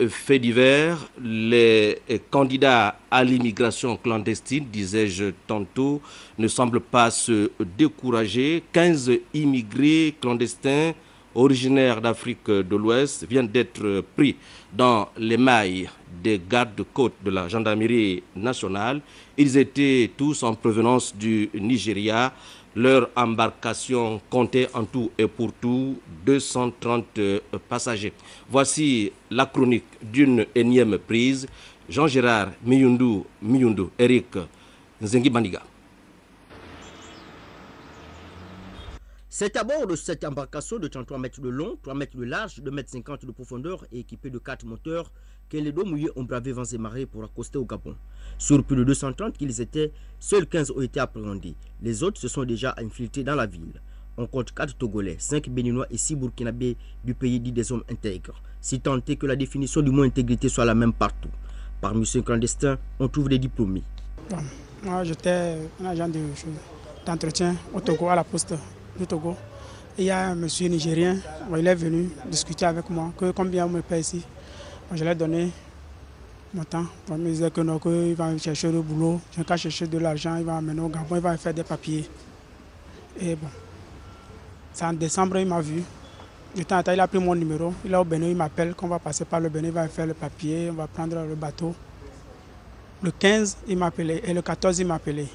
Fait divers, les candidats à l'immigration clandestine, disais-je tantôt, ne semblent pas se décourager. 15 immigrés clandestins originaires d'Afrique de l'Ouest viennent d'être pris dans les mailles des gardes-côtes de la gendarmerie nationale. Ils étaient tous en provenance du Nigeria. Leur embarcation comptait en tout et pour tout 230 passagers. Voici la chronique d'une énième prise. Jean-Gérard Miyundu, Eric Nzengi Bandiga. C'est à bord de cette embarcation de 33 mètres de long, 3 mètres de large, 2,50 mètres de profondeur et équipée de 4 moteurs que les dos mouillés ont bravé vents et marées pour accoster au Gabon. Sur plus de 230 qu'ils étaient, seuls 15 ont été appréhendés. Les autres se sont déjà infiltrés dans la ville. On compte 4 Togolais, 5 Béninois et 6 Burkinabés du pays dit des hommes intègres. Si tant est que la définition du mot intégrité soit la même partout. Parmi ceux clandestins, on trouve des diplômés. Bon, moi j'étais un agent d'entretien au Togo, à la poste du Togo. Et il y a un monsieur nigérien, il est venu discuter avec moi, que combien on me paie ici. Je lui ai donné mon temps. Il me disait que non, qu'il va me chercher le boulot. Je vais chercher de l'argent, il va m'amener au Gabon, il va me faire des papiers. Et bon, c'est en décembre, il m'a vu. De temps en temps, il a pris mon numéro. Il est au Bénin, il m'appelle qu'on va passer par le Bénin, il va me faire le papier, on va prendre le bateau. Le 15, il m'a appelé et le 14, il m'a appelé.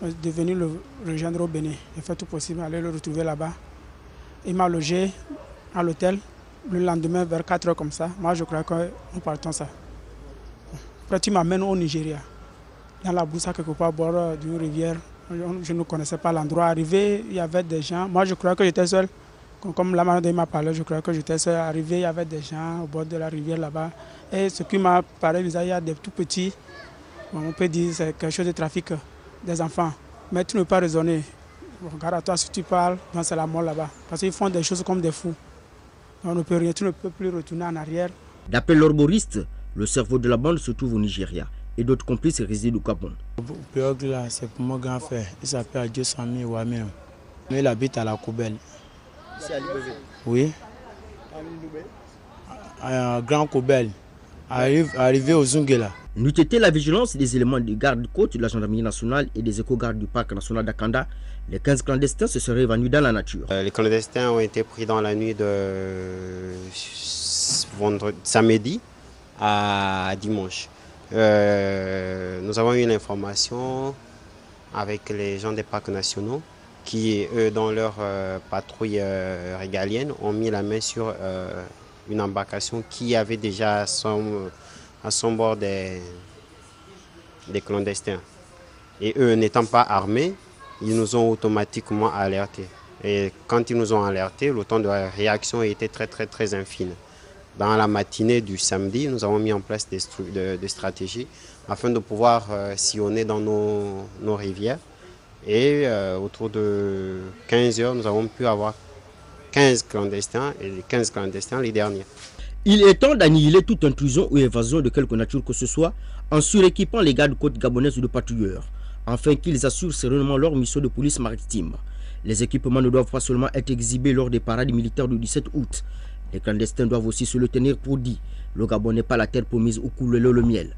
Je suis devenu le rejoindre au Bénin. J'ai fait tout possible, aller le retrouver là-bas. Il m'a logé à l'hôtel. Le lendemain, vers 4 heures comme ça, moi je crois que nous partons ça. Après, tu m'amènes au Nigeria, dans la Boussa, quelque part au bord d'une rivière. Je ne connaissais pas l'endroit. Arrivé, il y avait des gens. Moi je crois que j'étais seul. Comme la manière m'a parlé, je crois que j'étais seul. Arrivé, il y avait des gens au bord de la rivière là-bas. Et ce qui m'a parlé, il y a des tout petits. On peut dire que c'est quelque chose de trafic des enfants. Mais tu ne peux pas raisonner. Regarde à toi si tu parles, c'est la mort là-bas. Parce qu'ils font des choses comme des fous. On ne peut rien, tu ne peux plus retourner en arrière. D'après l'herboriste, le cerveau de la bande se trouve au Nigeria et d'autres complices résident au Gabon. Le blog là, c'est pour mon grand frère. Il s'appelle Adjo Sami Ouamem. Mais il habite à la Koubelle. Ici à Libévé? Oui. À Grand Koubelle. Arrivé au Zungela. N'eût été la vigilance des éléments de garde-côte de la gendarmerie nationale et des éco-gardes du parc national d'Akanda, les 15 clandestins se seraient évanouis dans la nature. Les clandestins ont été pris dans la nuit de samedi à dimanche. Nous avons eu l'information avec les gens des parcs nationaux qui, eux, dans leur patrouille régalienne, ont mis la main sur une embarcation qui avait déjà à son bord des clandestins. Et eux, n'étant pas armés, ils nous ont automatiquement alertés. Et quand ils nous ont alertés, le temps de réaction était très infime. Dans la matinée du samedi, nous avons mis en place des stratégies afin de pouvoir sillonner dans nos rivières. Et autour de 15 heures, nous avons pu avoir 15 clandestins, et les 15 clandestins les derniers. Il est temps d'annihiler toute intrusion ou évasion de quelque nature que ce soit en suréquipant les gardes-côtes gabonaises de patrouilleurs, afin qu'ils assurent sereinement leur mission de police maritime. Les équipements ne doivent pas seulement être exhibés lors des parades militaires du 17 août. Les clandestins doivent aussi se le tenir pour dit. Le Gabon n'est pas la terre promise où coule le miel.